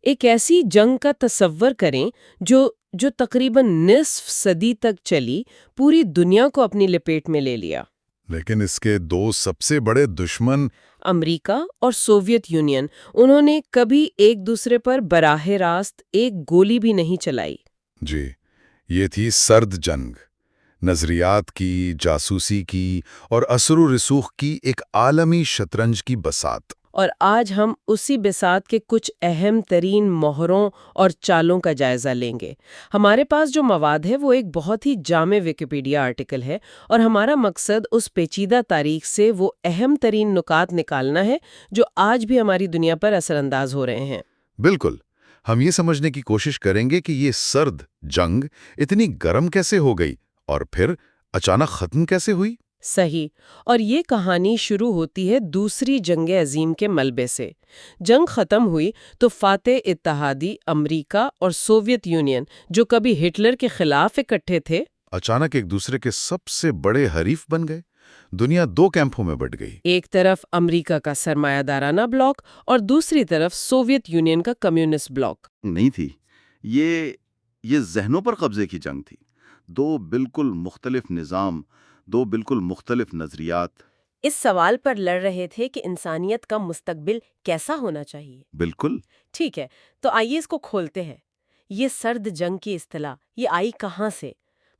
ایک ایسی جنگ کا تصور کریں جو تقریباً نصف صدی تک چلی، پوری دنیا کو اپنی لپیٹ میں لے لیا۔ لیکن اس کے دو سب سے بڑے دشمن امریکا اور سوویت یونین، انہوں نے کبھی ایک دوسرے پر براہ راست ایک گولی بھی نہیں چلائی۔ جی، یہ تھی سرد جنگ، نظریات کی، جاسوسی کی اور اثر و رسوخ کی ایک عالمی شطرنج کی بساط۔ اور آج ہم اسی بساط کے کچھ اہم ترین موہروں اور چالوں کا جائزہ لیں گے۔ ہمارے پاس جو مواد ہے وہ ایک بہت ہی جامع ویکیپیڈیا آرٹیکل ہے، اور ہمارا مقصد اس پیچیدہ تاریخ سے وہ اہم ترین نکات نکالنا ہے جو آج بھی ہماری دنیا پر اثر انداز ہو رہے ہیں۔ بالکل، ہم یہ سمجھنے کی کوشش کریں گے کہ یہ سرد جنگ اتنی گرم کیسے ہو گئی اور پھر اچانک ختم کیسے ہوئی۔ صحیح، اور یہ کہانی شروع ہوتی ہے دوسری جنگ عظیم کے ملبے سے۔ جنگ ختم ہوئی تو فاتح اتحادی امریکا اور سوویت یونین، جو کبھی ہٹلر کے خلاف اکٹھے تھے، اچانک ایک دوسرے کے سب سے بڑے حریف بن گئے۔ دنیا دو کیمپوں میں بٹ گئی۔ ایک طرف امریکا کا سرمایہ دارانہ بلاک اور دوسری طرف سوویت یونین کا کمیونسٹ بلاک۔ نہیں تھی، یہ ذہنوں پر قبضے کی جنگ تھی۔ دو بالکل مختلف نظام، دو بالکل مختلف نظریات۔ اس سوال پر لڑ رہے تھے کہ انسانیت کا مستقبل کیسا ہونا چاہیے۔ بالکل۔ ٹھیک ہے، تو آئیے اس کو کھولتے ہیں۔ یہ سرد جنگ کی اصطلاح یہ آئی کہاں سے؟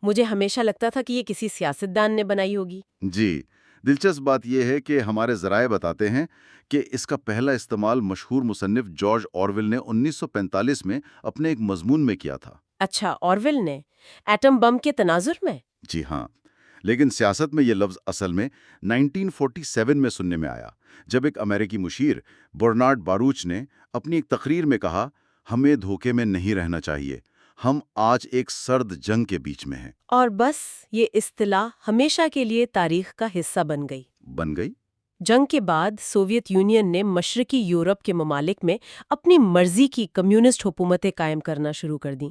مجھے ہمیشہ لگتا تھا کہ یہ کسی سیاستدان نے بنائی ہوگی۔ جی، دلچسپ بات یہ ہے کہ ہمارے ذرائع بتاتے ہیں کہ اس کا پہلا استعمال مشہور مصنف جارج آرویل نے 1945 میں اپنے ایک مضمون میں کیا تھا۔ اچھا، آرویل نے ایٹم بم کے تناظر میں؟ جی ہاں، لیکن سیاست میں یہ لفظ اصل میں 1947 میں سننے میں آیا، جب ایک امریکی مشیر برنارڈ باروچ نے اپنی ایک تقریر میں کہا، ہمیں دھوکے میں نہیں رہنا چاہیے، ہم آج ایک سرد جنگ کے بیچ میں ہیں۔ اور بس یہ اصطلاح ہمیشہ کے لیے تاریخ کا حصہ بن گئی۔ جنگ کے بعد سوویت یونین نے مشرقی یورپ کے ممالک میں اپنی مرضی کی کمیونسٹ حکومتیں قائم کرنا شروع کر دیں۔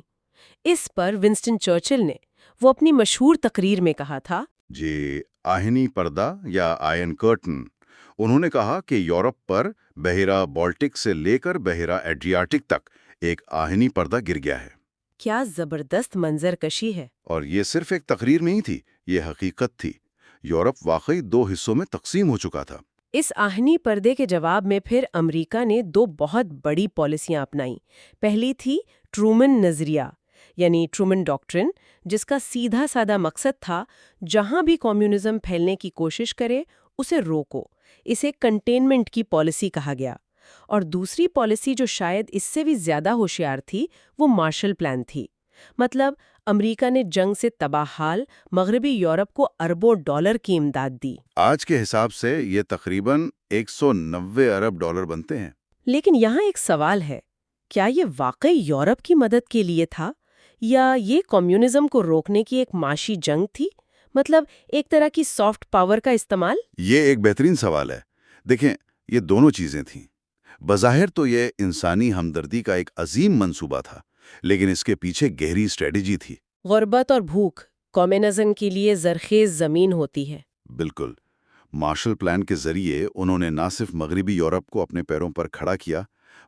اس پر ونسٹن چرچل نے وہ اپنی مشہور تقریر میں کہا تھا، جی، آہنی پردہ یا آئرن کرٹن۔ انہوں نے کہا کہ یورپ پر بحیرہ بالٹک سے لے کر بحیرہ ایڈریاٹک تک ایک آہنی پردہ گر گیا ہے۔ کیا زبردست منظر کشی ہے! اور یہ صرف ایک تقریر نہیں تھی، یہ حقیقت تھی۔ یورپ واقعی دو حصوں میں تقسیم ہو چکا تھا۔ اس آہنی پردے کے جواب میں پھر امریکہ نے دو بہت بڑی پالیسیاں اپنائیں۔ پہلی تھی ٹرومن نظریہ، یعنی ٹرومن ڈاکٹرن، جس کا سیدھا سادہ مقصد تھا جہاں بھی کمیونزم پھیلنے کی کوشش کرے اسے روکو۔ اسے کنٹینمنٹ کی پالیسی کہا گیا۔ اور دوسری پالیسی جو شاید اس سے بھی زیادہ ہوشیار تھی، وہ مارشل پلان تھی۔ مطلب امریکہ نے جنگ سے تباہ حال مغربی یورپ کو اربوں ڈالر کی امداد دی۔ آج کے حساب سے یہ تقریباً 190 ارب ڈالر بنتے ہیں۔ لیکن یہاں ایک سوال ہے، کیا یہ واقعی یورپ کی مدد کے لیے تھا یا یہ کمیونزم کو روکنے کی ایک معاشی جنگ تھی؟ مطلب ایک طرح کی سافٹ پاور کا استعمال؟ یہ ایک بہترین سوال ہے۔ دیکھیں، یہ دونوں چیزیں تھیں۔ بظاہر تو یہ انسانی ہمدردی کا ایک عظیم منصوبہ تھا، لیکن اس کے پیچھے گہری اسٹریٹجی تھی۔ غربت اور بھوک کمیونزم کے لیے زرخیز زمین ہوتی ہے۔ بالکل۔ مارشل پلان کے ذریعے انہوں نے نہ صرف مغربی یورپ کو اپنے پیروں پر کھڑا کیا،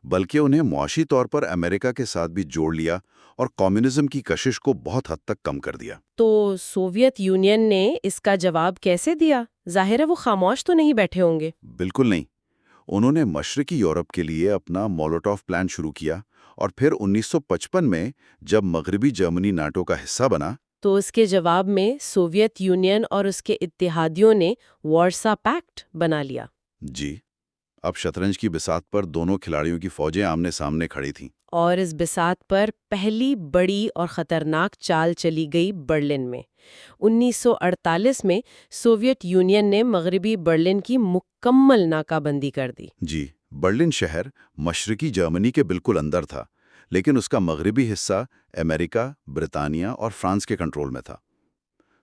بلکہ انہیں معاشی طور پر امریکہ کے ساتھ بھی جوڑ لیا اور کمیونزم کی کشش کو بہت حد تک کم کر دیا۔ تو سوویت یونین نے اس کا جواب کیسے دیا؟ ظاہر ہے وہ خاموش تو نہیں بیٹھے ہوں گے۔ بالکل نہیں۔ انہوں نے مشرقی یورپ کے لیے اپنا مولوٹوف پلان شروع کیا، اور پھر 1955 میں جب مغربی جرمنی ناٹو کا حصہ بنا تو اس کے جواب میں سوویت یونین اور اس کے اتحادیوں نے وارسا پیکٹ بنا لیا۔ جی، اب شطرنج کی بساط پر دونوں کھلاڑیوں کی فوجیں آمنے سامنے کھڑی تھیں۔ اور اس بساط پر پہلی بڑی اور خطرناک چال چلی گئی برلن میں۔ 1948 میں سوویت یونین نے مغربی برلن کی مکمل ناکہ بندی کر دی۔ جی، برلن شہر مشرقی جرمنی کے بالکل اندر تھا، لیکن اس کا مغربی حصہ امریکہ، برطانیہ اور فرانس کے کنٹرول میں تھا۔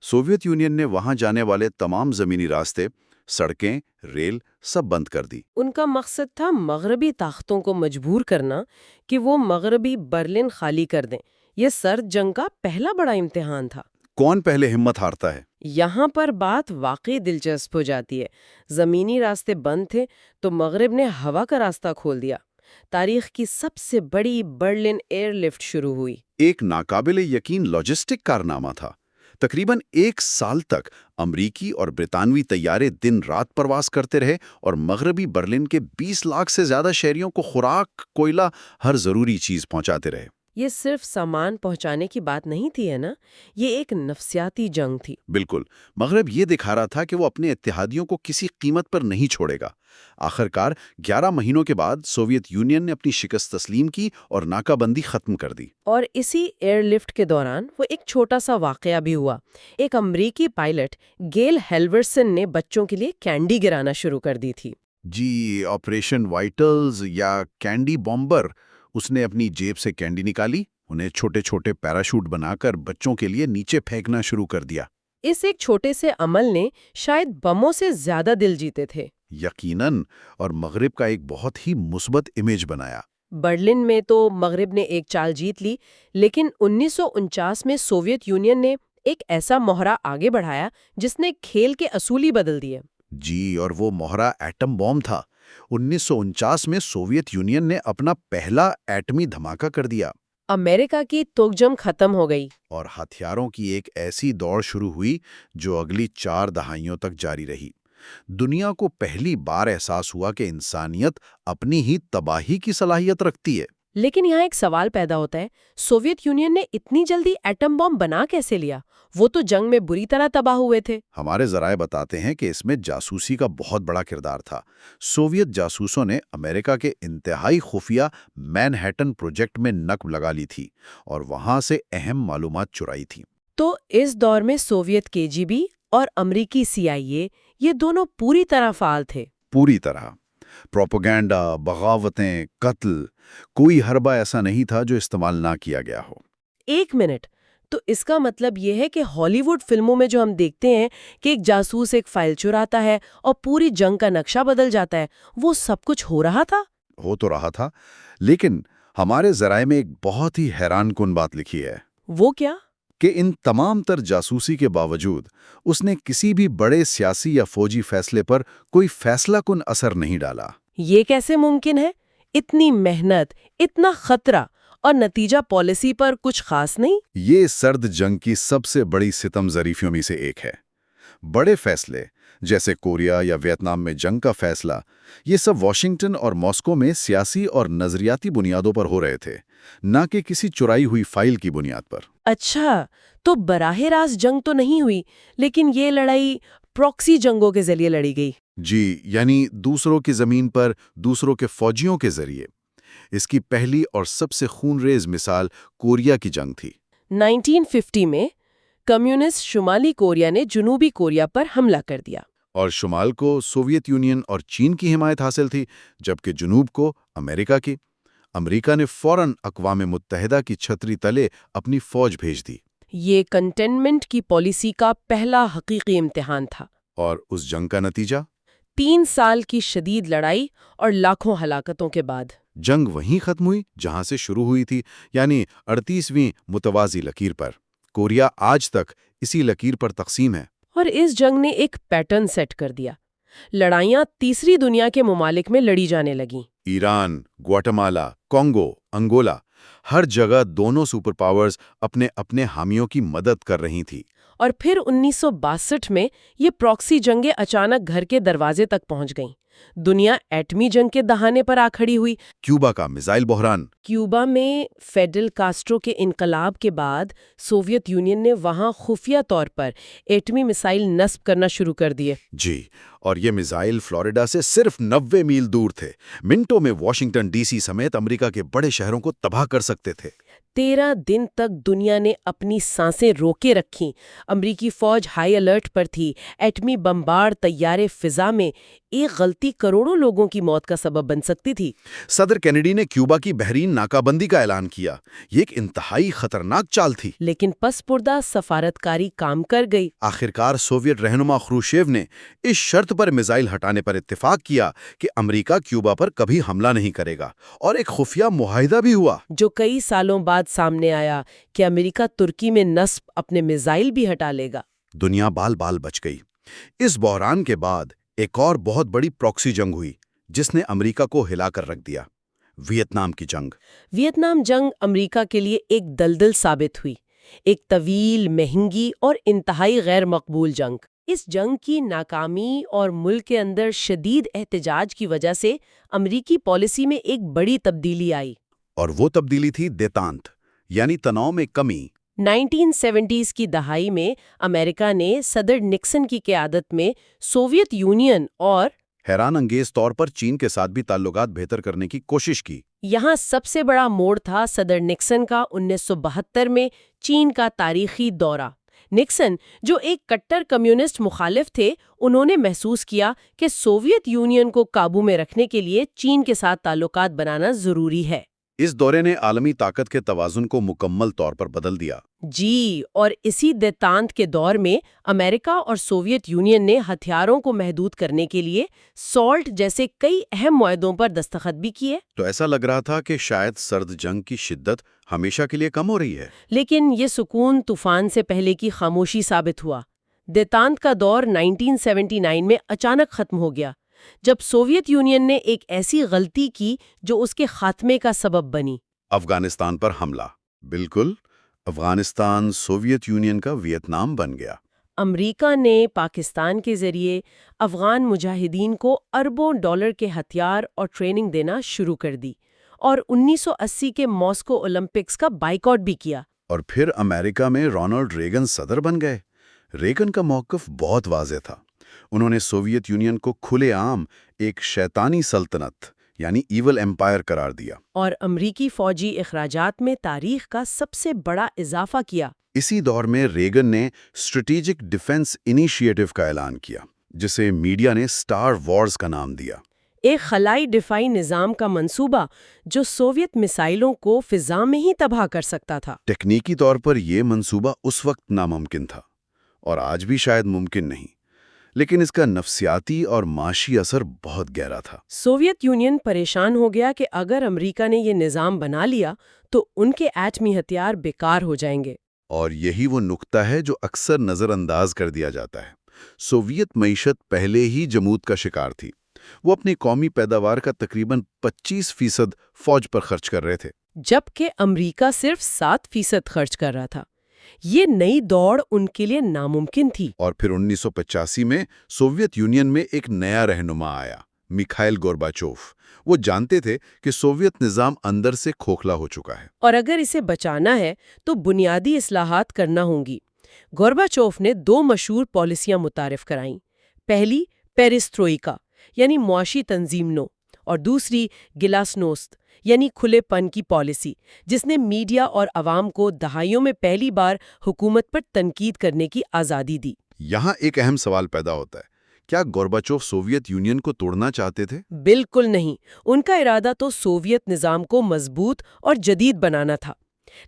سوویت یونین نے وہاں جانے والے تمام زمینی راستے، سڑکیں، ریل سب بند کر دی۔ ان کا مقصد تھا مغربی طاقتوں کو مجبور کرنا کہ وہ مغربی برلن خالی کر دیں۔ یہ سرد جنگ کا پہلا بڑا امتحان تھا۔ کون پہلے ہمت ہارتا ہے؟ یہاں پر بات واقعی دلچسپ ہو جاتی ہے۔ زمینی راستے بند تھے تو مغرب نے ہوا کا راستہ کھول دیا۔ تاریخ کی سب سے بڑی برلن ایئر لفٹ شروع ہوئی۔ ایک ناقابل یقین لاجسٹک کارنامہ تھا۔ تقریباً 1 سال تک امریکی اور برطانوی طیارے دن رات پرواز کرتے رہے اور مغربی برلن کے 20 لاکھ سے زیادہ شہریوں کو خوراک، کوئلہ، ہر ضروری چیز پہنچاتے رہے۔ یہ صرف سامان پہنچانے کی بات نہیں تھی، ہے نا؟ یہ ایک نفسیاتی جنگ تھی۔ بالکل، مغرب یہ دکھا رہا تھا کہ وہ اپنے اتحادیوں کو کسی قیمت پر نہیں چھوڑے گا۔ آخرکار 11 مہینوں کے بعد سوویت یونین نے اپنی شکست تسلیم کی اور ناکہ بندی ختم کر دی۔ اور اسی ایئر لفٹ کے دوران وہ ایک چھوٹا سا واقعہ بھی ہوا۔ ایک امریکی پائلٹ گیل ہیلورسن نے بچوں کے لیے کینڈی گرانا شروع کر دی تھی۔ جی، آپریشن وائٹلز یا کینڈی بامبر۔ اس نے اپنی جیب سے کینڈی نکالی، انہیں چھوٹے چھوٹے پیراشوٹ بنا کر بچوں کے لیے نیچے پھینکنا شروع کر دیا۔ اس ایک چھوٹے سے عمل نے شاید بموں سے زیادہ دل جیتے تھے۔ یقیناً، اور مغرب کا ایک بہت ہی مثبت امیج بنایا۔ برلن میں تو مغرب نے ایک چال جیت لی، لیکن 1949 میں سوویت یونین نے ایک ایسا مہرہ آگے بڑھایا جس نے کھیل کے اصول ہی بدل دیے۔ جی، اور وہ مہرہ ایٹم بم تھا۔ 1949 میں سوویت یونین نے اپنا پہلا ایٹمی دھماکہ کر دیا۔ امریکہ کی توکجم ختم ہو گئی۔ اور ہتھیاروں کی ایک ایسی دوڑ شروع ہوئی جو اگلی 4 دہائیوں تک جاری رہی۔ دنیا کو پہلی بار احساس ہوا کہ انسانیت اپنی ہی تباہی کی صلاحیت رکھتی ہے۔ لیکن یہاں ایک سوال پیدا ہوتا ہے، سوویت یونین نے اتنی جلدی ایٹم بم بنا کیسے لیا؟ وہ تو جنگ میں بری طرح تباہ ہوئے تھے۔ ہمارے ذرائع بتاتے ہیں کہ اس میں جاسوسی کا بہت بڑا کردار تھا۔ سوویت جاسوسوں نے امریکہ کے انتہائی خفیہ مین ہیٹن پروجیکٹ میں نقب لگا لی تھی اور وہاں سے اہم معلومات چرائی تھی۔ تو اس دور میں سوویت KGB اور امریکی CIA یہ دونوں پوری طرح فعال تھے۔ پوری طرح پروپیگنڈا، بغاوتیں، قتل، کوئی حربہ ایسا نہیں تھا جو استعمال نہ کیا گیا ہو۔ ایک منٹ، تو اس کا مطلب یہ ہے کہ ہالی ووڈ فلموں میں جو ہم دیکھتے ہیں کہ ایک جاسوس ایک فائل چراتا ہے اور پوری جنگ کا نقشہ بدل جاتا ہے، وہ سب کچھ ہو رہا تھا؟ ہو تو رہا تھا، لیکن ہمارے ذرائع میں ایک بہت ہی حیران کن بات لکھی ہے۔ وہ کیا؟ کہ ان تمام تر جاسوسی کے باوجود اس نے کسی بھی بڑے سیاسی یا فوجی فیصلے پر کوئی فیصلہ کن اثر نہیں ڈالا۔ یہ کیسے ممکن ہے؟ اتنی محنت، اتنا خطرہ، اور نتیجہ پالیسی پر کچھ خاص نہیں؟ یہ سرد جنگ کی سب سے بڑی ستم ظریفیوں میں سے ایک ہے۔ بڑے فیصلے جیسے کوریا یا ویتنام میں جنگ کا فیصلہ، یہ سب واشنگٹن اور ماسکو میں سیاسی اور نظریاتی بنیادوں پر ہو رہے تھے، نہ کہ کسی چرائی ہوئی فائل کی بنیاد پر۔ اچھا، تو براہ راست جنگ تو نہیں ہوئی، لیکن یہ لڑائی پراکسی جنگوں کے ذریعے لڑی گئی۔ جی، یعنی دوسروں کی زمین پر دوسروں کے فوجیوں کے ذریعے۔ اس کی پہلی اور سب سے خونریز مثال کوریا کی جنگ تھی۔ 1950 میں کمیونسٹ شمالی کوریا نے جنوبی کوریا پر حملہ کر دیا۔ اور شمال کو سوویت یونین اور چین کی حمایت حاصل تھی، جبکہ جنوب کو امریکہ کی۔ امریکہ نے فوراً اقوام متحدہ کی چھتری تلے اپنی فوج بھیج دی۔ یہ کنٹینمنٹ کی پالیسی کا پہلا حقیقی امتحان تھا۔ اور اس جنگ کا نتیجہ؟ 3 سال کی شدید لڑائی اور لاکھوں ہلاکتوں کے بعد جنگ وہیں ختم ہوئی جہاں سے شروع ہوئی تھی، یعنی 38ویں متوازی لکیر پر۔ کوریا آج تک اسی لکیر پر تقسیم ہے۔ اور اس جنگ نے ایک پیٹرن سیٹ کر دیا۔ لڑائیاں تیسری دنیا کے ممالک میں لڑی جانے لگیں۔ ایران، گواٹمالا، کانگو، انگولا، ہر جگہ دونوں سپر پاورز اپنے اپنے حامیوں کی مدد کر رہی تھی۔ اور پھر 1962 میں یہ پراکسی جنگیں اچانک گھر کے دروازے تک پہنچ گئیں۔ دنیا ایٹمی جنگ کے دہانے پر آ کھڑی ہوئی۔ کیوبا کا میزائل بحران۔ کیوبا میں فیڈل کاسٹرو کے انقلاب کے بعد سوویت یونین نے وہاں خفیہ طور پر ایٹمی میزائل نصب کرنا شروع کر دیے۔ جی، اور یہ میزائل فلوریڈا سے صرف 90 میل دور تھے۔ منٹوں میں واشنگٹن DC سمیت امریکہ کے بڑے شہروں کو تباہ کر سکتے تھے۔ 13 دن تک دنیا نے اپنی سانسیں روکے رکھیں۔ امریکی فوج ہائی الرٹ پر تھی۔ ایٹمی بمبار طیارے فضا میں، ایک غلطی کروڑوں لوگوں کی موت کا سبب بن سکتی تھی۔ صدر کینیڈی نے کیوبا کی بحرین ناکہ بندی کا اعلان کیا۔ یہ ایک انتہائی خطرناک چال تھی، لیکن پس پردہ سفارتکاری کام کر گئی۔ آخرکار سوویت رہنما خروشیو نے اس شرط پر میزائل ہٹانے پر اتفاق کیا کہ امریکہ کیوبا پر کبھی حملہ نہیں کرے گا، اور ایک خفیہ معاہدہ بھی ہوا جو کئی سالوں بعد سامنے آیا کہ امریکہ ترکی میں نصب اپنے میزائل بھی ہٹا لے گا۔ دنیا بال بال بچ گئی۔ اس بحران کے بعد ایک اور بہت بڑی پراکسی جنگ ہوئی جس نے امریکہ کو ہلا کر رکھ دیا۔ ویتنام کی جنگ۔ ویتنام جنگ امریکہ کے لیے ایک دلدل ثابت ہوئی، ایک طویل، مہنگی اور انتہائی غیر مقبول جنگ۔ اس جنگ کی ناکامی اور ملک کے اندر شدید احتجاج کی وجہ سے امریکی پالیسی میں ایک بڑی تبدیلی آئی۔ اور وہ تبدیلی تھی دیتانت، یعنی تناؤ میں کمی۔ 1970s کی دہائی میں امریکہ نے صدر نکسن کی قیادت میں سوویت یونین اور حیران انگیز طور پر چین کے ساتھ بھی تعلقات بہتر کرنے کی کوشش کی۔ یہاں سب سے بڑا موڑ تھا صدر نکسن کا 1972 میں چین کا تاریخی دورہ۔ نکسن، جو ایک کٹر کمیونسٹ مخالف تھے، انہوں نے محسوس کیا کہ سوویت یونین کو قابو میں رکھنے کے لیے چین کے ساتھ تعلقات بنانا ضروری ہے۔ اس دورے نے عالمی طاقت کے توازن کو مکمل طور پر بدل دیا۔ جی، اور اسی دیتانت کے دور میں امریکہ اور سوویت یونین نے ہتھیاروں کو محدود کرنے کے لیے سالٹ جیسے کئی اہم معاہدوں پر دستخط بھی کیے۔ تو ایسا لگ رہا تھا کہ شاید سرد جنگ کی شدت ہمیشہ کے لیے کم ہو رہی ہے۔ لیکن یہ سکون طوفان سے پہلے کی خاموشی ثابت ہوا۔ دیتانت کا دور 1979 میں اچانک ختم ہو گیا، جب سوویت یونین نے ایک ایسی غلطی کی جو اس کے خاتمے کا سبب بنی۔ افغانستان پر حملہ۔ بالکل، افغانستان سوویت یونین کا ویتنام بن گیا۔ امریکہ نے پاکستان کے ذریعے افغان مجاہدین کو اربوں ڈالر کے ہتھیار اور ٹریننگ دینا شروع کر دی، اور 1980 کے ماسکو اولمپکس کا بائیکاٹ بھی کیا۔ اور پھر امریکہ میں رونالڈ ریگن صدر بن گئے۔ ریگن کا موقف بہت واضح تھا۔ انہوں نے سوویت یونین کو کھلے عام ایک شیطانی سلطنت یعنی ایول ایمپائر قرار دیا، اور امریکی فوجی اخراجات میں تاریخ کا سب سے بڑا اضافہ کیا۔ اسی دور میں ریگن نے اسٹریٹجک ڈیفنس انیشیٹو کا اعلان کیا، جسے میڈیا نے اسٹار وارز کا نام دیا۔ ایک خلائی دفاعی نظام کا منصوبہ جو سوویت میزائلوں کو فضا میں ہی تباہ کر سکتا تھا۔ ٹیکنیکی طور پر یہ منصوبہ اس وقت ناممکن تھا، اور آج بھی شاید ممکن نہیں، لیکن اس کا نفسیاتی اور معاشی اثر بہت گہرا تھا۔ سوویت یونین پریشان ہو گیا کہ اگر امریکہ نے یہ نظام بنا لیا تو ان کے ایٹمی ہتھیار بیکار ہو جائیں گے۔ اور یہی وہ نقطہ ہے جو اکثر نظر انداز کر دیا جاتا ہے۔ سوویت معیشت پہلے ہی جمود کا شکار تھی۔ وہ اپنی قومی پیداوار کا تقریباً 25% فوج پر خرچ کر رہے تھے، جبکہ امریکہ صرف 7% خرچ کر رہا تھا۔ یہ نئی دوڑ ان کے لیے ناممکن تھی۔ اور پھر 1985 میں سوویت یونین میں ایک نیا رہنما آیا، میخائل گورباچوف۔ وہ جانتے تھے کہ سوویت نظام اندر سے کھوکھلا ہو چکا ہے، اور اگر اسے بچانا ہے تو بنیادی اصلاحات کرنا ہوں گی۔ گورباچوف نے 2 مشہور پالیسیاں متعارف کرائیں۔ پہلی پیریستروئیکا یعنی معاشی تنظیم نو، اور دوسری گلاسنوست یعنی کھلے پن کی پالیسی، جس نے میڈیا اور عوام کو دہائیوں میں پہلی بار حکومت پر تنقید کرنے کی آزادی دی۔ یہاں ایک اہم سوال پیدا ہوتا ہے، کیا گورباچوف سوویت یونین کو توڑنا چاہتے تھے؟ بالکل نہیں، ان کا ارادہ تو سوویت نظام کو مضبوط اور جدید بنانا تھا۔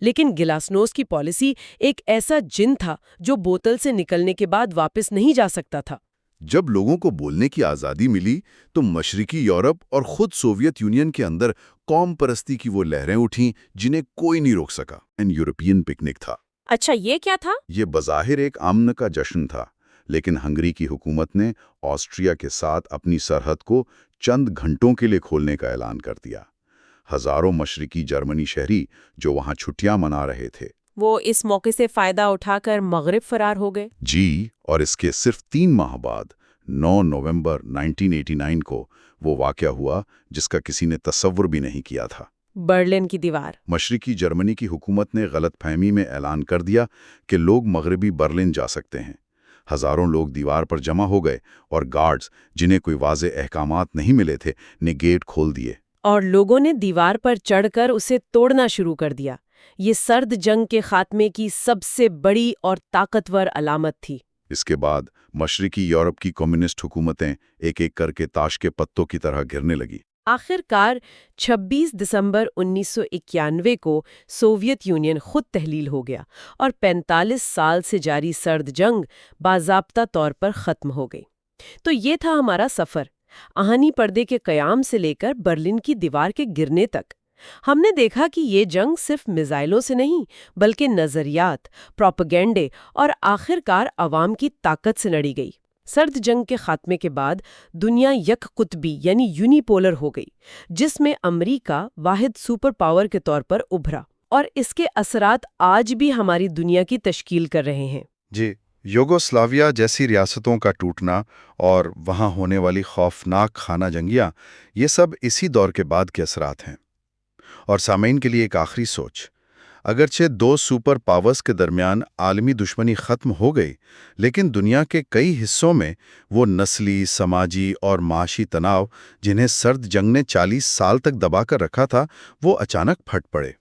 لیکن گلاسنوست کی پالیسی ایک ایسا جن تھا جو بوتل سے نکلنے کے بعد واپس نہیں جا سکتا تھا۔ جب لوگوں کو بولنے کی آزادی ملی تو مشرقی یورپ اور خود سوویت یونین کے اندر قوم پرستی کی وہ لہریں اٹھیں جنہیں کوئی نہیں روک سکا۔ یورپین پکنک تھا۔ اچھا، یہ کیا تھا؟ یہ بظاہر ایک امن کا جشن تھا، لیکن ہنگری کی حکومت نے آسٹریا کے ساتھ اپنی سرحد کو چند گھنٹوں کے لیے کھولنے کا اعلان کر دیا۔ ہزاروں مشرقی جرمنی شہری جو وہاں چھٹیاں منا رہے تھے، وہ اس موقع سے فائدہ اٹھا کر مغرب فرار ہو گئے۔ جی، اور اس کے صرف 3 ماہ بعد 9 نومبر 1989 کو وہ واقعہ ہوا جس کا کسی نے تصور بھی نہیں کیا تھا۔ برلن کی دیوار۔ مشرقی جرمنی کی حکومت نے غلط فہمی میں اعلان کر دیا کہ لوگ مغربی برلن جا سکتے ہیں۔ ہزاروں لوگ دیوار پر جمع ہو گئے اور گارڈز، جنہیں کوئی واضح احکامات نہیں ملے تھے، نے گیٹ کھول دیے۔ اور لوگوں نے دیوار پر چڑھ کر اسے توڑنا شروع کر دیا۔ یہ سرد جنگ کے خاتمے کی سب سے بڑی اور طاقتور علامت تھی۔ اس کے بعد مشرقی یورپ کی کمیونسٹ حکومتیں ایک ایک کر کے تاش کے پتوں کی طرح گرنے لگی۔ آخر کار 26 دسمبر 1991 کو سوویت یونین خود تحلیل ہو گیا اور 45 سال سے جاری سرد جنگ باضابطہ طور پر ختم ہو گئی۔ تو یہ تھا ہمارا سفر، آہنی پردے کے قیام سے لے کر برلن کی دیوار کے گرنے تک۔ ہم نے دیکھا کہ یہ جنگ صرف میزائلوں سے نہیں بلکہ نظریات، پروپیگنڈے اور آخر کار عوام کی طاقت سے لڑی گئی۔ سرد جنگ کے خاتمے کے بعد دنیا یک قطبی یعنی یونیپولر ہو گئی، جس میں امریکہ واحد سپر پاور کے طور پر ابھرا، اور اس کے اثرات آج بھی ہماری دنیا کی تشکیل کر رہے ہیں۔ جی، یوگوسلاویا جیسی ریاستوں کا ٹوٹنا اور وہاں ہونے والی خوفناک خانہ جنگیاں، یہ سب اسی دور کے بعد کے اثرات ہیں۔ اور سامعین کے لیے ایک آخری سوچ، اگرچہ دو سپر پاورز کے درمیان عالمی دشمنی ختم ہو گئی، لیکن دنیا کے کئی حصوں میں وہ نسلی، سماجی اور معاشی تناؤ جنہیں سرد جنگ نے 40 سال تک دبا کر رکھا تھا، وہ اچانک پھٹ پڑے۔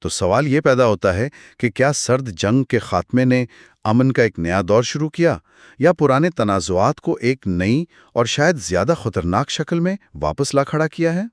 تو سوال یہ پیدا ہوتا ہے کہ کیا سرد جنگ کے خاتمے نے امن کا ایک نیا دور شروع کیا، یا پرانے تنازعات کو ایک نئی اور شاید زیادہ خطرناک شکل میں واپس لا کھڑا کیا ہے؟